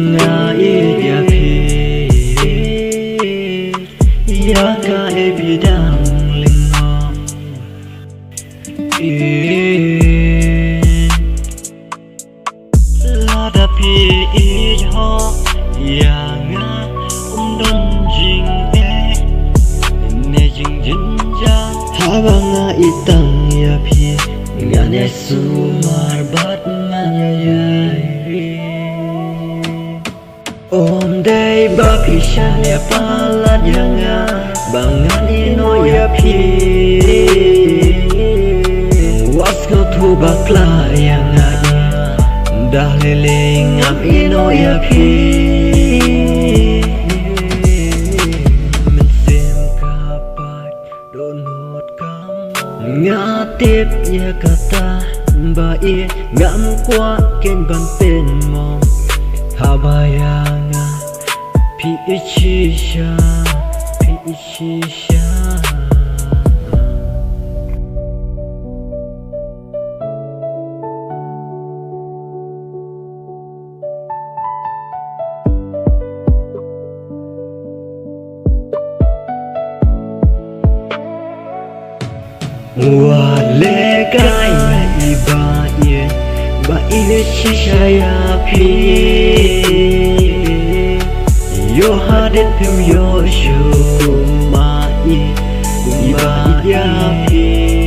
nga ya phi ya ka e bi dang ling ngom la da phi ho ya nga don jing e ne jing jin ja ha ba nga itang ya phi nga ne su mar bat man ya om day ba phi shan ya pa la ya nga bangan ino ya phi was go to bakla ya nga dah leling am ino ya phi nga tiếp ya kata ba e ngam qua ken ban pen mom ha ba ya nga pi ichi sha wa le kai ba ye shisha ya phi yo hadit phim yo shu ma i ba ya phi